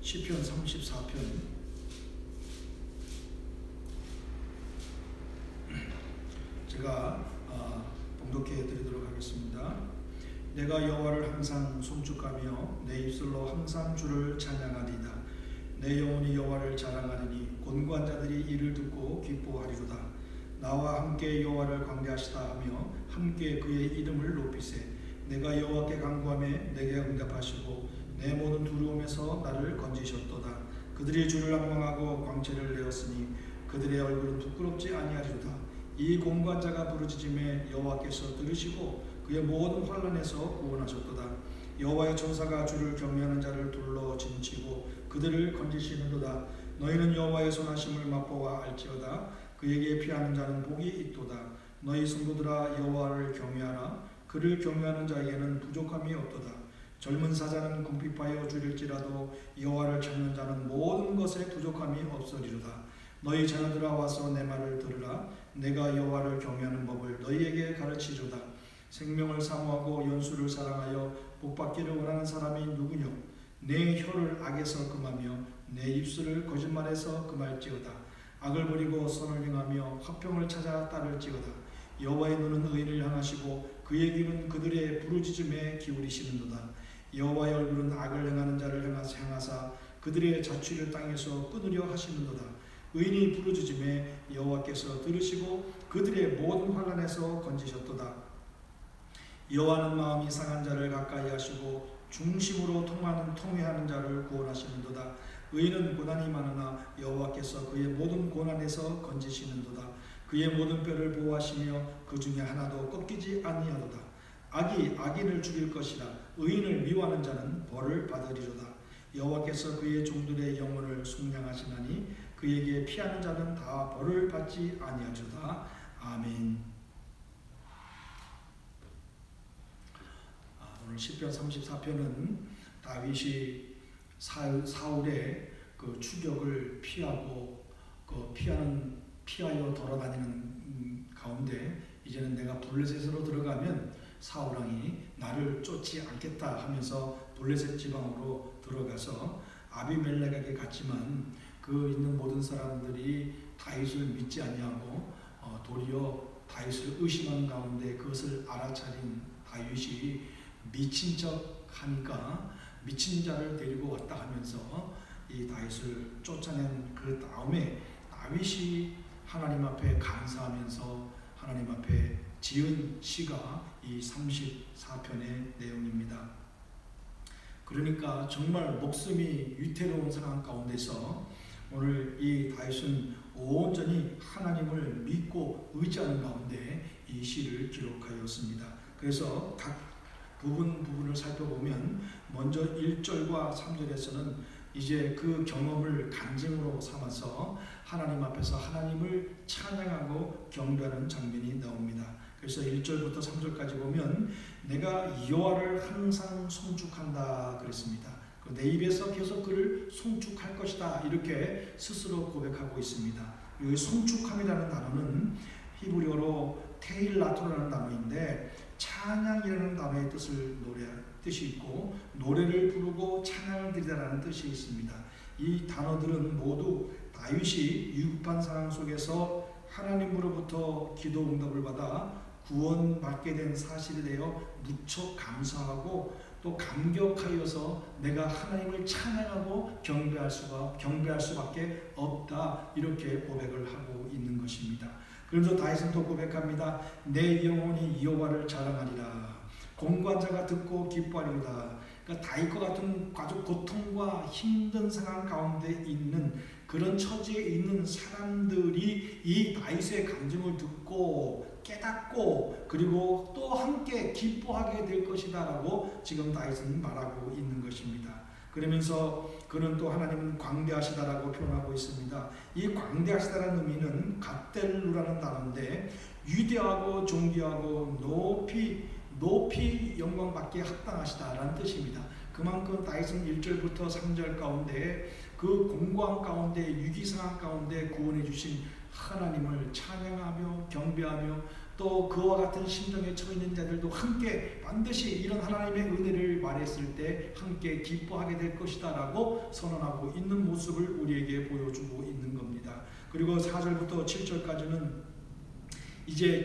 시편 34편 제가 봉독해 드리도록 하겠습니다. 내가 여호와를 항상 송축하며 내 입술로 항상 주를 찬양하리이다. 내 영혼이 여호와를 자랑하리니 곤고한 자들이 이를 듣고 기뻐하리로다. 나와 함께 여호와를 광대하시다 하며 함께 그의 이름을 높이세. 내가 여호와께 간구하매 내게 응답하시고 내 모든 두려움에서 나를 건지셨도다. 그들이 주를 앙망하고 광채를 내었으니 그들의 얼굴은 부끄럽지 아니하리로다. 이 곤고한 자가 부르짖음에 여호와께서 들으시고 그의 모든 환난에서 구원하셨도다. 여호와의 천사가 주를 경외하는 자를 둘러 진치고 그들을 건지시는도다. 너희는 여호와의 선하심을 맛보아 알지어다. 그에게 피하는 자는 복이 있도다. 너희 성도들아 여호와를 경외하라. 그를 경외하는 자에게는 부족함이 없도다. 젊은 사자는 궁핍하여 줄일지라도 여호와를 찾는 자는 모든 것에 부족함이 없으리로다. 너희 자녀들아 와서 내 말을 들으라. 내가 여호와를 경외하는 법을 너희에게 가르치리로다. 생명을 사모하고 연수를 사랑하여 복받기를 원하는 사람이 누구뇨? 내 혀를 악에서 금하며 내 입술을 거짓말에서 금할지어다. 악을 버리고 선을 행하며 화평을 찾아 따를지어다. 여호와의 눈은 의인을 향하시고 그의 귀는 그들의 부르짖음에 기울이시는도다. 여호와의 얼굴은 악을 행하는 자를 향하사 그들의 자취를 땅에서 끊으려 하시는도다. 의인이 부르짖음에 여호와께서 들으시고 그들의 모든 환난에서 건지셨도다. 여호와는 마음이 상한 자를 가까이 하시고 중심으로 통회하는 자를 구원하시는도다. 의인은 고난이 많으나 여호와께서 그의 모든 고난에서 건지시는도다. 그의 모든 뼈를 보호하시며 그 중에 하나도 꺾이지 아니하도다. 악이 악인을 죽일 것이라. 의인을 미워하는 자는 벌을 받으리로다. 여호와께서 그의 종들의 영혼을 속량하시나니 그에게 피하는 자는 다 벌을 받지 아니하리로다. 아멘. 오늘 시편 34편은 다윗이 사울의 그 추격을 피하고 피하여 돌아다니는 가운데 이제는 내가 블레셋으로 들어가면 사울 왕이 나를 쫓지 않겠다 하면서 블레셋 지방으로 들어가서 아비멜렉에게 갔지만 그 있는 모든 사람들이 다윗을 믿지 아니하고 도리어 다윗을 의심하는 가운데 그것을 알아차린 다윗이 미친 척 하니까 미친 자를 데리고 왔다 하면서 이 다윗을 쫓아낸 그 다음에 다윗이 하나님 앞에 감사하면서 하나님 앞에 지은 시가 이 34편의 내용입니다. 그러니까 정말 목숨이 위태로운 상황 가운데서 오늘 이 다윗은 온전히 하나님을 믿고 의지하는 가운데 이 시를 기록하였습니다. 그래서 각 부분을 살펴보면 먼저 1절과 3절에서는 이제 그 경험을 간증으로 삼아서 하나님 앞에서 하나님을 찬양하고 경배하는 장면이 나옵니다. 그래서 1절부터 3절까지 보면 내가 여호와를 항상 송축한다 그랬습니다. 내 입에서 계속 그를 송축할 것이다 이렇게 스스로 고백하고 있습니다. 이 송축함이라는 단어는 히브리어로 테일라토라는 단어인데 찬양이라는 단어의 뜻이 있고 노래를 부르고 찬양을 드리다라는 뜻이 있습니다. 이 단어들은 모두 다윗이 위급한 상황 속에서 하나님으로부터 기도 응답을 받아 구원받게 된 사실에 대하여 무척 감사하고 또 감격하여서 내가 하나님을 찬양하고 경배할 수밖에 없다 이렇게 고백을 하고 있는 것입니다. 그래서 다윗은 또 고백합니다. 내 영혼이 여호와를 자랑하리라. 곤고한 자가 듣고 기뻐하리로다. 그러니까 다윗과 같은 아주 고통과 힘든 상황 가운데 있는 그런 처지에 있는 사람들이 이 다윗의 간증을 듣고 깨닫고 그리고 또 함께 기뻐하게 될 것이다 라고 지금 다윗은 말하고 있는 것입니다. 그러면서 그는 또 하나님은 광대하시다라고 표현하고 있습니다. 이 광대하시다라는 의미는 갓델루라는 단어인데 위대하고 존귀하고 높이 영광받게 합당하시다라는 뜻입니다. 그만큼 다윗은 1절부터 3절 가운데 그 공고한 가운데 위기상황 가운데 구원해 주신 하나님을 찬양하며 경배하며 또 또 그와 같은 심정에 처해 있는 자들도 함께 반드시 이런 하나님의 은혜를 말했을 때 함께 기뻐하게 될 것이다 라고 선언하고 있는 모습을 우리에게 보여주고 있는 겁니다. 그리고 4절부터 7절까지는 이제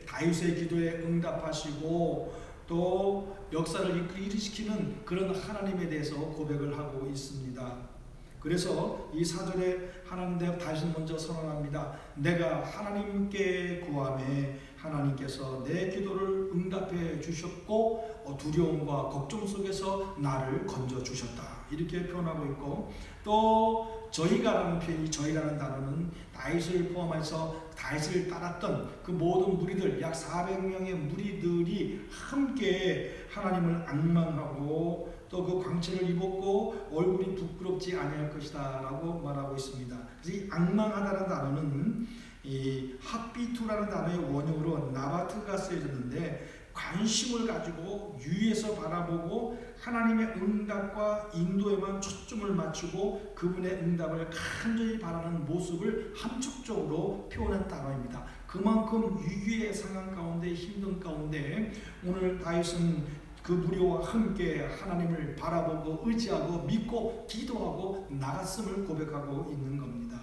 다윗의 기도에 응답하시고 또 역사를 일으키는 그런 하나님에 대해서 고백을 하고 있습니다. 그래서 이 4절에 하나님 다윗은 먼저 선언합니다. 내가 하나님께 구하매 하나님께서 내 기도를 응답해 주셨고 두려움과 걱정 속에서 나를 건져 주셨다. 이렇게 표현하고 있고, 또 저희가라는 표현이, 저희라는 단어는 다윗을 포함해서 다윗을 따랐던 그 모든 무리들, 약 400명의 무리들이 함께 하나님을 앙망하고 또 그 광채를 입었고 얼굴이 부끄럽지 아니할 것이다 라고 말하고 있습니다. 그래서 이 앙망하다는 단어는 이 핫비투라는 단어의 원형으로 나바트가 쓰여졌는데, 관심을 가지고 유에서 바라보고 하나님의 응답과 인도에만 초점을 맞추고 그분의 응답을 간절히 바라는 모습을 함축적으로 표현한 단어입니다. 그만큼 위기의 상황 가운데, 힘든 가운데 오늘 다윗은 그 무리와 함께 하나님을 바라보고 의지하고 믿고 기도하고 나갔음을 고백하고 있는 겁니다.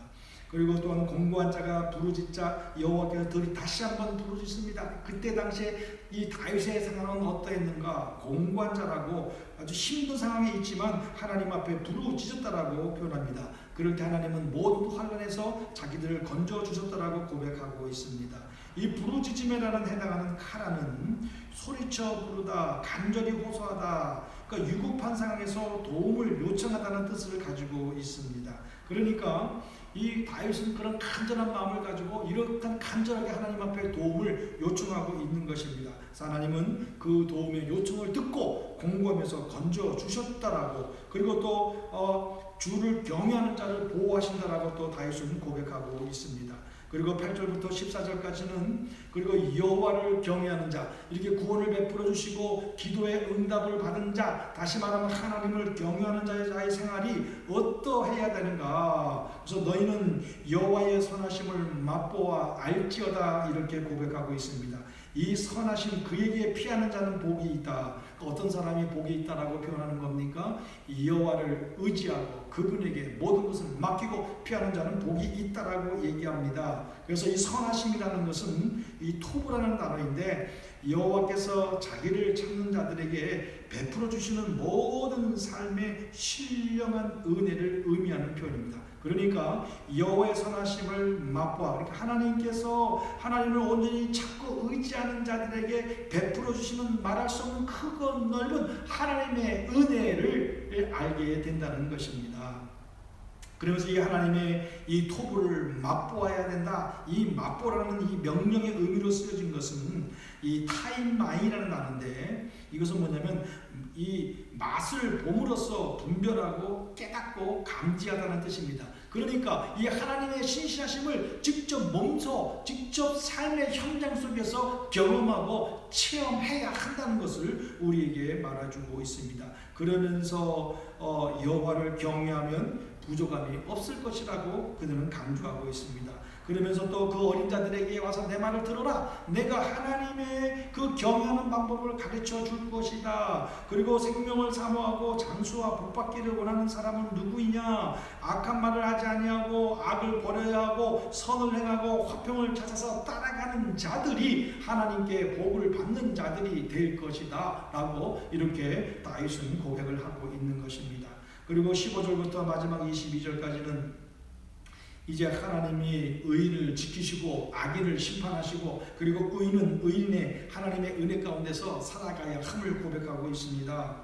그리고 또한 공고한 자가 부르짖자 여호와께서 다시 한번 부르짖습니다. 그때 당시에 이 다윗의 상황은 어떠했는가? 공고한 자라고 아주 힘든 상황에 있지만 하나님 앞에 부르짖었다라고 표현합니다. 그럴 때 하나님은 모든 환난에서 자기들을 건져 주셨다라고 고백하고 있습니다. 이 부르짖음에라는 해당하는 카라는 소리쳐 부르다, 간절히 호소하다, 그러니까 위급한 상황에서 도움을 요청하다는 뜻을 가지고 있습니다. 그러니까 이 다윗은 그런 간절한 마음을 가지고 이렇게 간절하게 하나님 앞에 도움을 요청하고 있는 것입니다. 하나님은 그 도움의 요청을 듣고 공고하면서 건져 주셨다라고, 그리고 또 주를 경외하는 자를 보호하신다라고 또 다윗은 고백하고 있습니다. 그리고 8절부터 14절까지는 그리고 여호와를 경외하는 자, 이렇게 구원을 베풀어 주시고 기도의 응답을 받은 자, 다시 말하면 하나님을 경외하는 자의 생활이 어떠해야 되는가? 그래서 너희는 여호와의 선하심을 맛보아 알지어다, 이렇게 고백하고 있습니다. 이 선하심, 그에게 피하는 자는 복이 있다. 어떤 사람이 복이 있다라고 표현하는 겁니까? 여호와를 의지하고 그분에게 모든 것을 맡기고 피하는 자는 복이 있다라고 얘기합니다. 그래서 이 선하심이라는 것은 이 토브라는 단어인데, 여호와께서 자기를 찾는 자들에게 베풀어 주시는 모든 삶의 신령한 은혜를 의미하는 표현입니다. 그러니까 여호와의 선하심을 맛보아, 그러니까 하나님께서 하나님을 온전히 찾고 의지하는 자들에게 베풀어 주시는 말할 수 없는 크고 넓은 하나님의 은혜를 알게 된다는 것입니다. 그러면서 이 하나님의 이 토부를 맛보아야 된다. 이 맛보라는 이 명령의 의미로 쓰여진 것은 이 타임마이라는 단어인데, 이것은 뭐냐면 이 맛을 봄으로써 분별하고 깨닫고 감지하다는 뜻입니다. 그러니까 이 하나님의 신실하심을 직접 몸소, 직접 삶의 현장 속에서 경험하고 체험해야 한다는 것을 우리에게 말해주고 있습니다. 그러면서 여호와를 경외하면 부족함이 없을 것이라고 그들은 강조하고 있습니다. 그러면서 또 그 어린 자들에게 와서 내 말을 들어라. 내가 하나님의 그 경외하는 방법을 가르쳐 줄 것이다. 그리고 생명을 사모하고 장수와 복받기를 원하는 사람은 누구이냐? 악한 말을 하지 아니하고 악을 버려야 하고 선을 행하고 화평을 찾아서 따라가는 자들이 하나님께 복을 받는 자들이 될 것이다 라고 이렇게 다윗은 고백을 하고 있는 것입니다. 그리고 15절부터 마지막 22절까지는 이제 하나님이 의인을 지키시고 악인을 심판하시고, 그리고 의인은 의인의 하나님의 은혜 가운데서 살아가야 함을 고백하고 있습니다.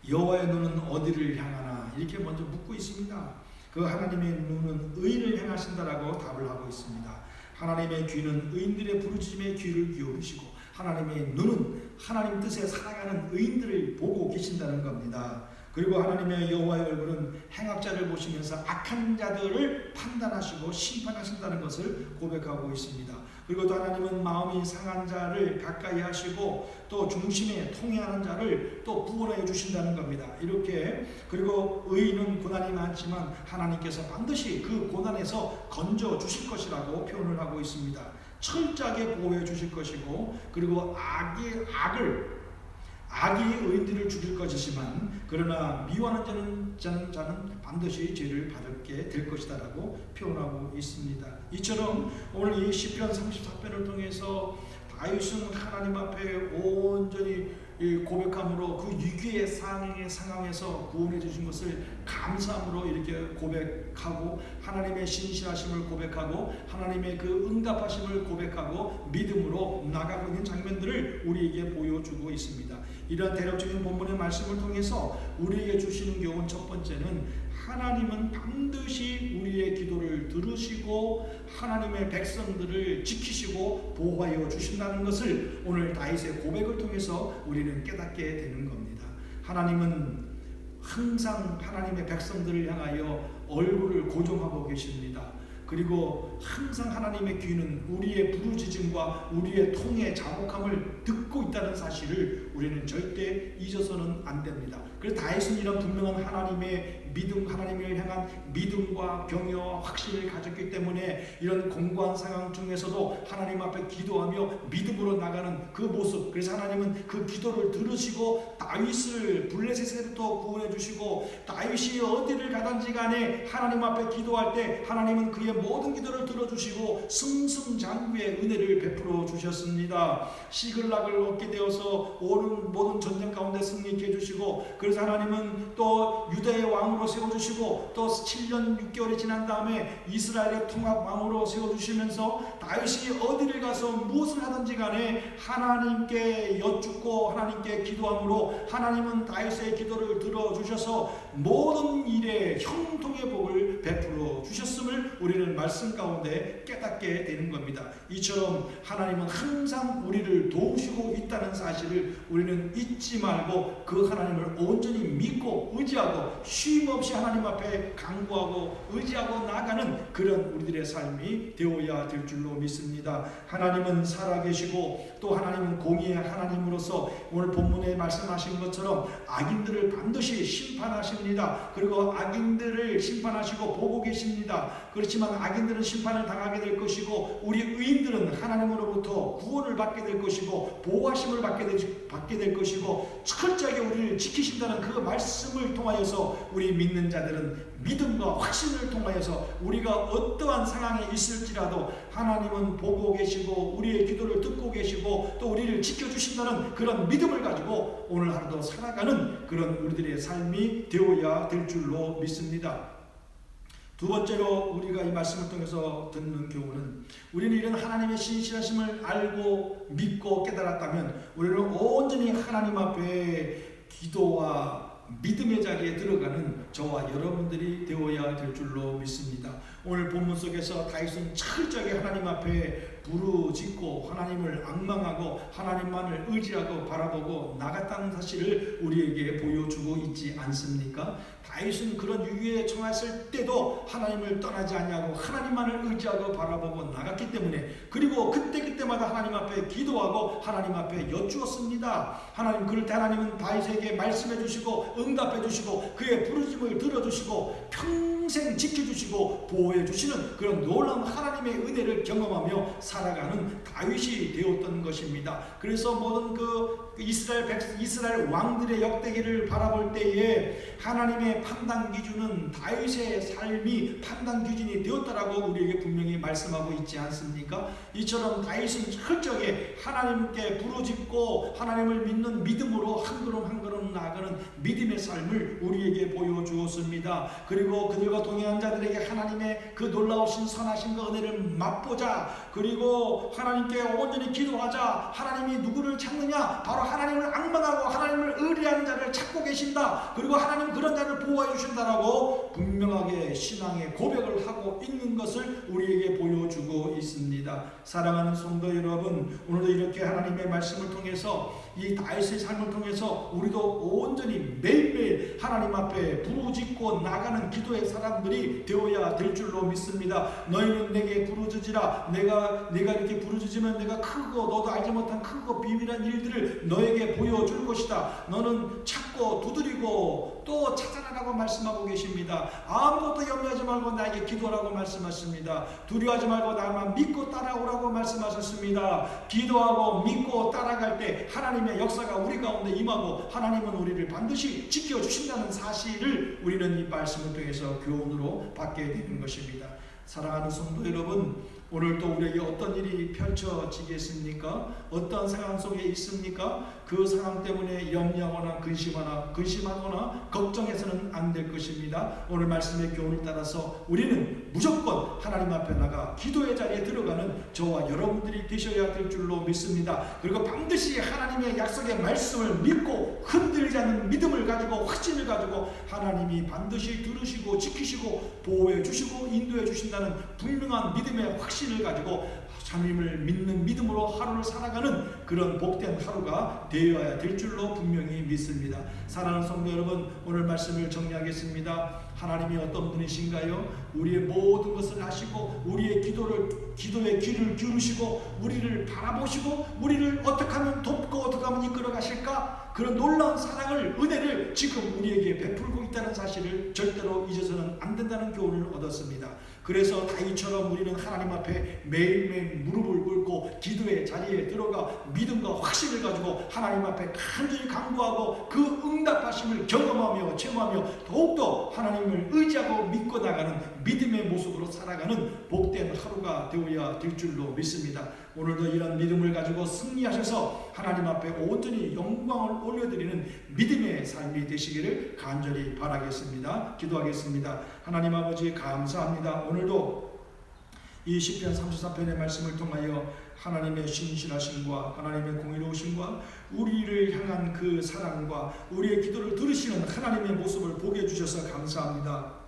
여호와의 눈은 어디를 향하나, 이렇게 먼저 묻고 있습니다. 그 하나님의 눈은 의인을 향하신다라고 답을 하고 있습니다. 하나님의 귀는 의인들의 부르짖음에 귀를 기울이시고 하나님의 눈은 하나님 뜻에 살아가는 의인들을 보고 계신다는 겁니다. 그리고 하나님의 여호와의 얼굴은 행악자를 보시면서 악한 자들을 판단하시고 심판하신다는 것을 고백하고 있습니다. 그리고 또 하나님은 마음이 상한 자를 가까이 하시고 또 중심에 통해하는 자를 또 구원해 주신다는 겁니다. 이렇게, 그리고 의인은 고난이 많지만 하나님께서 반드시 그 고난에서 건져 주실 것이라고 표현을 하고 있습니다. 철저하게 보호해 주실 것이고, 그리고 악이 의인들을 죽일 것이지만 그러나 미워하는 자는 반드시 죄를 받게 될 것이다 라고 표현하고 있습니다. 이처럼 오늘 이 시편 34편을 통해서 다윗은 하나님 앞에 온전히 고백함으로 그 위기의 상황에서 구원해 주신 것을 감사함으로 이렇게 고백하고, 하나님의 신실하심을 고백하고, 하나님의 그 응답하심을 고백하고 믿음으로 나가고 있는 장면들을 우리에게 보여주고 있습니다. 이러한 대략적인 본문의 말씀을 통해서 우리에게 주시는 교훈 첫 번째는, 하나님은 반드시 우리의 기도를 들으시고 하나님의 백성들을 지키시고 보호하여 주신다는 것을 오늘 다윗의 고백을 통해서 우리는 깨닫게 되는 겁니다. 하나님은 항상 하나님의 백성들을 향하여 얼굴을 고정하고 계십니다. 그리고 항상 하나님의 귀는 우리의 부르짖음과 우리의 통의 자복함을 듣고 있다는 사실을 우리는 절대 잊어서는 안 됩니다. 그래서 다윗은 이런 분명한 하나님의 믿음, 하나님을 향한 믿음과 경외와 확신을 가졌기 때문에 이런 공고한 상황 중에서도 하나님 앞에 기도하며 믿음으로 나가는 그 모습, 그래서 하나님은 그 기도를 들으시고 다윗을 블레셋에서부터 구원해 주시고, 다윗이 어디를 가든지 간에 하나님 앞에 기도할 때 하나님은 그의 모든 기도를 들어주시고 승승장구의 은혜를 베풀어 주셨습니다. 시글락을 얻게 되어서 오는 모든 전쟁 가운데 승리케 해주시고, 그래서 하나님은 또 유다의 왕으로 세워주시고, 또 7년 6개월이 지난 다음에 이스라엘의 통합 왕으로 세워주시면서 다윗이 어디를 가서 무엇을 하든지 간에 하나님께 여쭙고 하나님께 기도함으로 하나님은 다윗의 기도를 들어주셔서 모든 일에 형통의 복을 베풀어 주셨음을 우리는 말씀 가운데 깨닫게 되는 겁니다. 이처럼 하나님은 항상 우리를 도우시고 있다는 사실을 우리는 잊지 말고 그 하나님을 온전히 믿고 의지하고 쉼없이 하나님 앞에 간구하고 의지하고 나가는 그런 우리들의 삶이 되어야 될 줄로 믿습니다. 하나님은 살아계시고 또 하나님은 공의의 하나님으로서 오늘 본문에 말씀하신 것처럼 악인들을 반드시 심판하십니다. 그리고 악인들을 심판하시고 보고 계십니다. 그렇지만 악인들은 심판을 당하게 될 것이고 우리 의인들은 하나님으로부터 구원을 받게 될 것이고 보호하심을 받게 될 것이고 철저하게 우리를 지키신다는 그 말씀을 통하여서 우리 믿는 자들은 믿음과 확신을 통하여서 우리가 어떠한 상황에 있을지라도 하나님은 보고 계시고 우리의 기도를 듣고 계시고 또 우리를 지켜주신다는 그런 믿음을 가지고 오늘 하루도 살아가는 그런 우리들의 삶이 되어야 될 줄로 믿습니다. 두 번째로 우리가 이 말씀을 통해서 듣는 교훈은, 우리는 이런 하나님의 신실하심을 알고 믿고 깨달았다면 우리는 온전히 하나님 앞에 기도와 믿음의 자리에 들어가는 저와 여러분들이 되어야 될 줄로 믿습니다. 오늘 본문 속에서 다윗은 철저하게 하나님 앞에 부르짖고 하나님을 앙망하고 하나님만을 의지하고 바라보고 나갔다는 사실을 우리에게 보여주고 있지 않습니까? 다윗은 그런 위기에 처했을 때도 하나님을 떠나지 않냐고 하나님만을 의지하고 바라보고 나갔기 때문에, 그리고 그때마다 하나님 앞에 기도하고 하나님 앞에 여쭈었습니다. 하나님, 그럴 때 하나님은 다윗에게 말씀해 주시고 응답해 주시고 그의 부르짖음을 들어주시고 평생 지켜주시고 보호해 주시는 그런 놀라운 하나님의 은혜를 경험하며 살아가는 다윗이 되었던 것입니다. 그래서 모든 그 이스라엘 왕들의 역대기를 바라볼 때에 하나님의 판단 기준은 다윗의 삶이 판단 기준이 되었다라고 우리에게 분명히 말씀하고 있지 않습니까? 이처럼 다윗은 철저하게 하나님께 부르짖고 하나님을 믿는 믿음으로 한 걸음 한 걸음 나아가는 믿음의 삶을 우리에게 보여주었습니다. 그리고 그들과 동행한 자들에게 하나님의 그 놀라우신 선하신 그 은혜를 맛보자, 그리고 하나님께 온전히 기도하자. 하나님이 누구를 찾느냐? 바로 하나님을 앙망하고 하나님을 의뢰하는 자를 찾고 계신다. 그리고 하나님 그런 자를 보호해 주신다라고 분명하게 신앙의 고백을 하고 있는 것을 우리에게 보여주고 있습니다. 사랑하는 성도 여러분, 오늘도 이렇게 하나님의 말씀을 통해서 이 다윗의 삶을 통해서 우리도 온전히 매일매일 하나님 앞에 부르짖고 나가는 기도의 사람들이 되어야 될 줄로 믿습니다. 너희는 내게 부르짖으라. 내가 이렇게 부르짖으면 내가 크고 너도 알지 못한 크고 비밀한 일들을 너에게 보여줄 것이다. 너는 찾고 두드리고 또 찾아라 하라고 말씀하고 계십니다. 아무것도 염려하지 말고 나에게 기도하라고 말씀하십니다. 두려워하지 말고 나만 믿고 따라오라고 말씀하셨습니다. 기도하고 믿고 따라갈 때 하나님의 역사가 우리 가운데 임하고 하나님은 우리를 반드시 지켜주신다는 사실을 우리는 이 말씀을 통해서 교훈으로 받게 되는 것입니다. 사랑하는 성도 여러분, 오늘도 우리에게 어떤 일이 펼쳐지겠습니까? 어떤 상황 속에 있습니까? 그 상황 때문에 염려하거나 근심하거나 걱정해서는 안 될 것입니다. 오늘 말씀의 교훈을 따라서 우리는 무조건 하나님 앞에 나가 기도의 자리에 들어가는 저와 여러분들이 되셔야 될 줄로 믿습니다. 그리고 반드시 하나님의 약속의 말씀을 믿고 흔들리지 않는 믿음을 가지고 확신을 가지고 하나님이 반드시 들으시고 지키시고 보호해 주시고 인도해 주신다는 분명한 믿음의 확신을 가지고 하나님을 믿는 믿음으로 하루를 살아가는 그런 복된 하루가 되어야 될 줄로 분명히 믿습니다. 사랑하는 성도 여러분, 오늘 말씀을 정리하겠습니다. 하나님이 어떤 분이신가요? 우리의 모든 것을 아시고 우리의 기도의 귀를 기울이시고 우리를 바라보시고 우리를 어떻게 하면 돕고 어떻게 하면 이끌어 가실까? 그런 놀라운 사랑을, 은혜를 지금 우리에게 베풀고 있다는 사실을 절대로 잊어서는 안 된다는 교훈을 얻었습니다. 그래서 다윗처럼 우리는 하나님 앞에 매일매일 무릎을 꿇고 기도의 자리에 들어가 믿음과 확신을 가지고 하나님 앞에 간절히 간구하고 그 응답하심을 경험하며 체험하며 더욱더 하나님을 의지하고 믿고 나가는 믿음의 모습으로 살아가는 복된 하루가 되어야 될 줄로 믿습니다. 오늘도 이런 믿음을 가지고 승리하셔서 하나님 앞에 온전히 영광을 올려드리는 믿음의 삶이 되시기를 간절히 바라겠습니다. 기도하겠습니다. 하나님 아버지 감사합니다. 오늘도 이 시편 34편의 말씀을 통하여 하나님의 신실하심과 하나님의 공의로우심과 우리를 향한 그 사랑과 우리의 기도를 들으시는 하나님의 모습을 보게 해주셔서 감사합니다.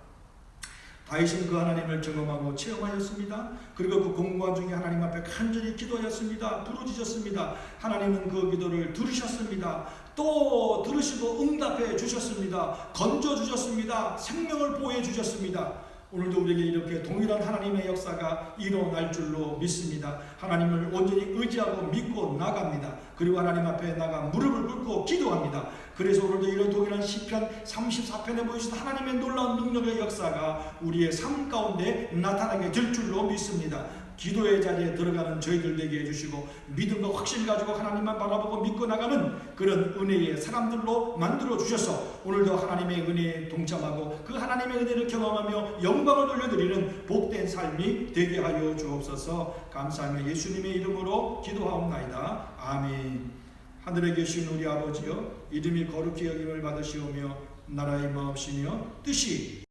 다윗은 그 하나님을 경험하고 체험하였습니다. 그리고 그 공고한 중에 하나님 앞에 간절히 기도하였습니다. 부르짖었습니다. 하나님은 그 기도를 들으셨습니다. 또 들으시고 응답해 주셨습니다. 건져 주셨습니다. 생명을 보호해 주셨습니다. 오늘도 우리에게 이렇게 동일한 하나님의 역사가 일어날 줄로 믿습니다. 하나님을 온전히 의지하고 믿고 나갑니다. 그리고 하나님 앞에 나가 무릎을 꿇고 기도합니다. 그래서 오늘도 이런 동일한 시편 34편에 보이신 하나님의 놀라운 능력의 역사가 우리의 삶 가운데 나타나게 될 줄로 믿습니다. 기도의 자리에 들어가는 저희들 되게 해주시고 믿음과 확신 가지고 하나님만 바라보고 믿고 나가는 그런 은혜의 사람들로 만들어 주셔서 오늘도 하나님의 은혜에 동참하고 그 하나님의 은혜를 경험하며 영광을 돌려드리는 복된 삶이 되게 하여 주옵소서. 감사하며 예수님의 이름으로 기도하옵나이다. 아멘. 하늘에 계신 우리 아버지여, 이름이 거룩히 여김을 받으시오며 나라의 마옵시며 뜻이